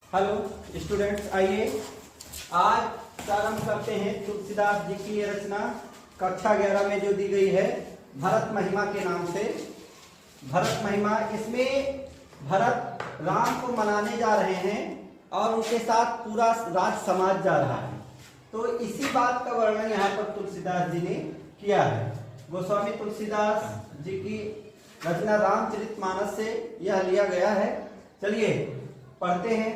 Hello students, आइए आज प्रारंभ करते हैं तुलसीदास जी की रचना कक्षा 11 में जो दी गई है भरत महिमा के नाम से। भरत महिमा, इसमें भरत राम को मनाने जा रहे हैं और उनके साथ पूरा राज समाज जा रहा है। तो इसी बात का वर्णन यहाँ पर तुलसीदास जी ने किया है। गोस्वामी तुलसीदास जी की रचना रामचरितमानस से यह लिया गया है। चलिए पढ़ते हैं।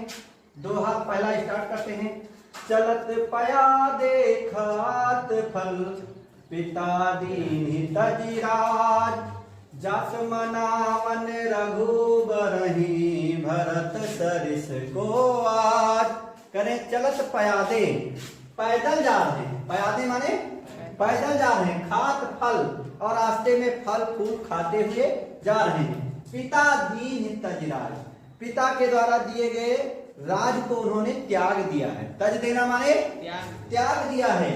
दोहा पहला स्टार्ट करते हैं। चलत पया देखत फल पिता दीन्हि तजि राज, जस मनावन रघुबरहि भरत सरिस को आज। करें चलत पयादे, पैदल जा रहे हैं। पयादे माने पैदल जा रहे हैं। खात फल, और रास्ते में फल फूल खाते हुए जा रहे हैं। पिता दीन्हि तजि राज, पिता के द्वारा दिए गए राज को उन्होंने त्याग दिया है। तज देना माने त्याग दिया है।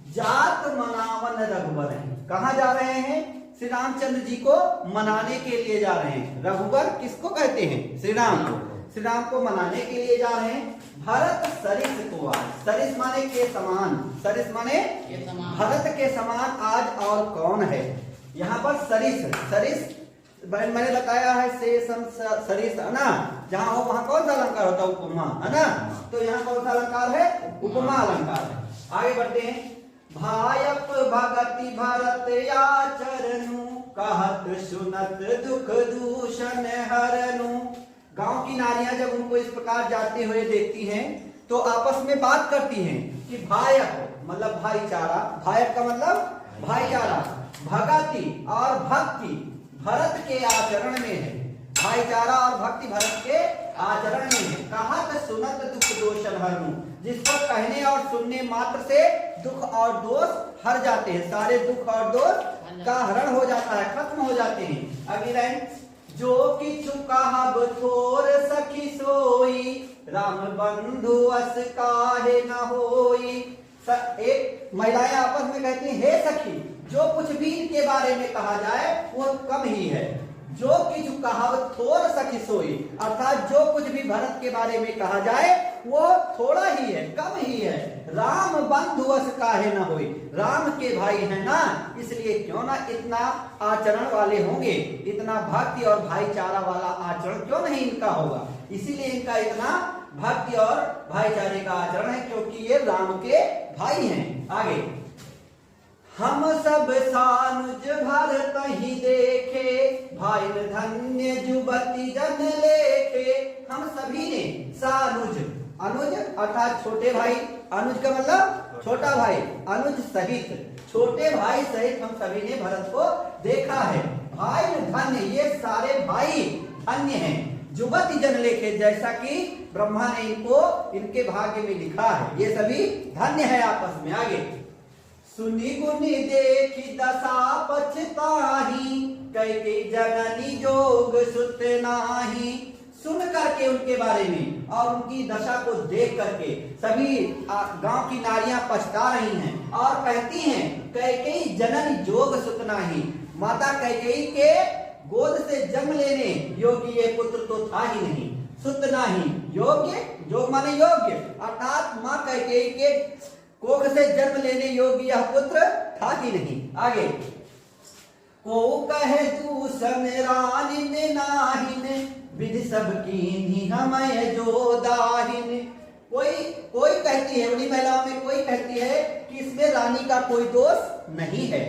जात मनावन रघुबर, कहाँ जा रहे हैं? श्री रामचंद्र जी को मनाने के लिए जा रहे हैं। रघुबर किसको कहते हैं? श्री राम को। श्री राम को मनाने के लिए जा रहे हैं। भरत सरिस को आज, सरिस माने के समान, सरिस माने भरत के समान आज और कौन है? यहाँ पर सरिस, सरिस मैंने बताया है शेषम सरिस, है ना? जहाँ हो वहाँ कौन सा अलंकार होता है? उपमा, है ना? तो यहाँ कौन सा अलंकार है? उपमा अलंकार है। आगे बढ़ते हैं। भायप भगति भरत आचरनु, कहत सुनत दुख दूषण हरनु। गांव की नारियां जब उनको इस प्रकार जाते हुए देखती हैं तो आपस में बात करती हैं कि भायप मतलब भाईचारा, भायप का मतलब भाईचारा, भगति और भक्ति भरत के आचरण में है। भाईचारा और भक्ति भरत के आचरण में है। कहत सुनत दुख दोषन हरनु, जिसको कहने और सुनने मात्र से दुख और दोष हर जाते हैं। सारे दुख और दोष का हरण हो जाता है, खत्म हो जाते हैं। अगली लाइन। जो किछु कहब थोर सखी सोई, राम बंधु अस काहे न होई। एक महिलाएं आपस में कहती हैं, हे सखी, जो कुछ भी इनके बारे में कहा जाए वो कम ही है। जो किछु कहावत थोर सखी सोई, अर्थात जो कुछ भी भरत के बारे में कहा जाए वो थोड़ा ही है, कम ही है। राम बंधु अस काहे न होई, राम के भाई है ना, इसलिए क्यों ना इतना आचरण वाले होंगे, इतना भक्ति और भाईचारा वाला आचरण क्यों नहीं इनका होगा। इसीलिए इनका इतना भक्ति और भाईचारे का आचरण है, क्योंकि ये राम के भाई हैं। आगे। हम सब सानुज भरत ही देखे, भाई धन्य जुबती जन लेखे। हम सभी ने सानुज, अनुज अर्थात छोटे भाई, अनुज का मतलब छोटा भाई, अनुज सहित, छोटे भाई सहित हम सभी ने भरत को देखा है। भाई धन्य, ये सारे भाई धन्य हैं। जुबती जन लेखे, जैसा कि ब्रह्मा ने इनको इनके भाग्य में लिखा है, ये सभी धन्य है आपस में। आगे। सुनी गुनी देखी दशा पछताही, कैके जननी जोग सुत नाही। सुन करके उनके बारे में और उनकी दशा को देख करके सभी गांव की नारियां पछता रही हैं और कहती हैं, कैकेयी जननी जोग सुत नाही, माता कैकेयी के गोद से जन्म लेने योग्य ये पुत्र तो था ही नहीं। सुत नाही, योग्य, जोग माने योग्य, अर्थात माँ कैकेयी के कोख से जन्म लेने योग्य यह पुत्र था ही नहीं। आगे। को कहे दूषण रानिन नाहिन, विधि सब कीन्ही हमें जो दाहिन। कोई कहती है, बड़ी महिलाओं में कोई कहती है कि इसमें रानी का कोई दोष नहीं है।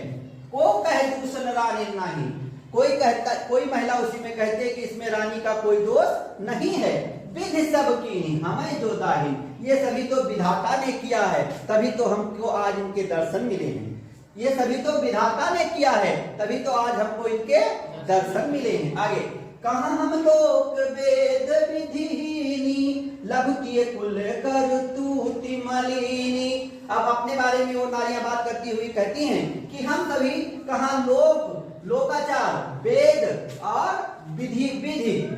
को कहे दूषण रानिन नाहिन, कोई महिला उसी में कहती है कि इसमें रानी का कोई दोष नहीं है। विधि सब की हमें जो दाहिन, ये सभी तो विधाता ने किया है, तभी तो हमको आज इनके दर्शन मिले हैं। ये सभी तो विधाता ने किया है, तभी तो आज हमको इनके दर्शन मिले हैं। आगे। कहाँ हम लोक वेद विधिहीनी, लघु किए कुल कर तूति मलिनी। अब अपने बारे में वो नारियां बात करती हुई कहती हैं कि हम सभी कहाँ लोकाचार, वेद और विधि,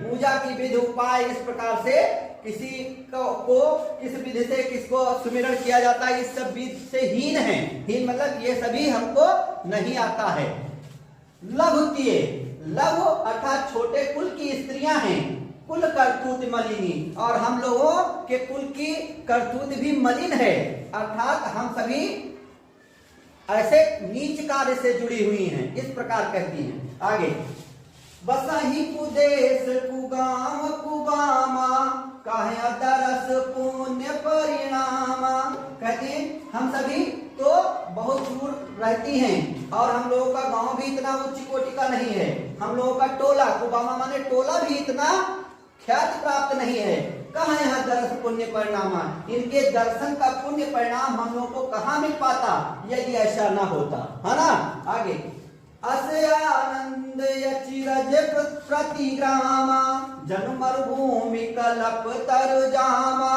पूजा की विधि, उपाय, इस प्रकार से किसी को किस विधि से किसको सुमिरन किया जाता है, इस सब विधि से हीन है। हीन मतलब ये सभी हमको नहीं आता है। लघुतिये, लघु अर्थात छोटे कुल की स्त्रियां हैं, कुल करतूत मलिनी, और हम लोगों के कुल की करतूत भी मलिन है, अर्थात हम सभी ऐसे नीच कार्य से जुड़ी हुई हैं, इस प्रकार कहती हैं। आगे, बसही कुदेश कुगाम कुबामा काहे दरस पुण्य परिणामा। कहते हैं हम सभी तो बहुत दूर रहती हैं और हम लोगों का गांव भी इतना उच्च कोटि का नहीं है, हम लोगों का टोला, कुबामा माने टोला भी इतना ख्याति प्राप्त नहीं है। कहाँ यहाँ दरस पुण्य परिणाम, इनके दर्शन का पुण्य परिणाम हम लोगों को कहाँ मिल पाता यदि ऐसा ना होता, है ना। आगे, असे आनंद यचिरज प्रतिग्रामा जन मरुभूमि कलप तर जामा।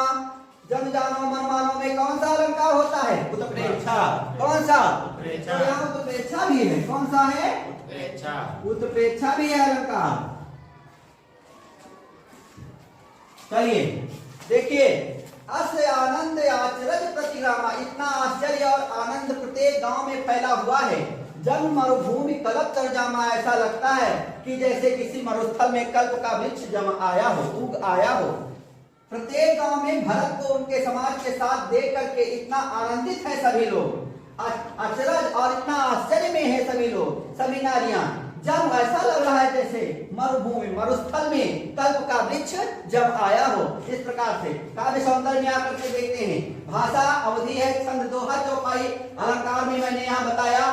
जन जानो मन मानो में कौन सा अलंकार होता है? उत्प्रेक्षा। कौन सा? उत्प्रेक्षा। तो यहाँ उत्प्रेक्षा भी है। कौन सा है? उत्प्रेक्षा। उत्प्रेक्षा भी है अलंकार। चलिए देखिए, अस आनंद आचरज प्रतिग्रामा, इतना आश्चर्य और आनंद प्रत्येक गांव में फैला हुआ है। जन मरुभूमि कल्प तरजामा, ऐसा लगता है कि जैसे किसी मरुस्थल में कल्प का वृक्ष जम आया हो, उग आया हो। प्रत्येक गांव में भरत को उनके समाज के साथ देख करके इतना आनंदित है सभी लोग, अचरज और इतना आश्चर्य में है सभी लोग, सभी नारियां। जब ऐसा लग रहा है जैसे मरुभूमि मरुस्थल में कल्प का वृक्ष जब आया हो। इस प्रकार से काव्य सौंदर्य में आकर के देखते हैं। भाषा अवधि है, छंद दोहा चौपाई। अलंकार में मैंने यहाँ बताया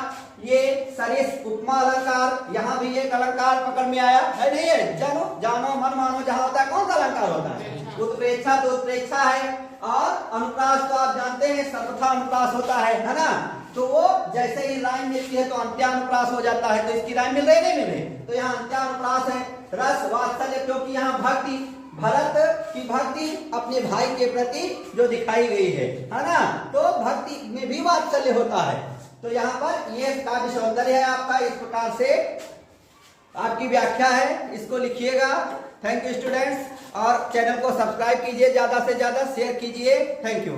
ये सरिस उपमा अलंकार, यहाँ भी एक अलंकार पकड़ में आया है, नहीं है? जानो जानो मन मानो जहाँ होता है, कौन सा अलंकार होता है? उत्प्रेक्षा। तो उत्प्रेक्षा है। और अनुप्रास तो आप जानते हैं सर्वथा अनुप्रास होता है ना। तो वो जैसे ही लाइन मिलती है तो अंत्यानुप्रास हो जाता है। तो इसकी लाइन मिल रही नहीं मिल रही, तो यहाँ अंत्यानुप्रास है। रस वात्सल्य, क्योंकि यहाँ भक्ति, भरत की भक्ति अपने भाई के प्रति जो दिखाई गई है ना, तो भक्ति में भी वात्सल्य होता है। तो यहाँ पर ये काव्य सौंदर्य है आपका, इस प्रकार से आपकी व्याख्या है, इसको लिखिएगा। थैंक यू स्टूडेंट्स, और चैनल को सब्सक्राइब कीजिए, ज्यादा से ज्यादा शेयर कीजिए। Thank you.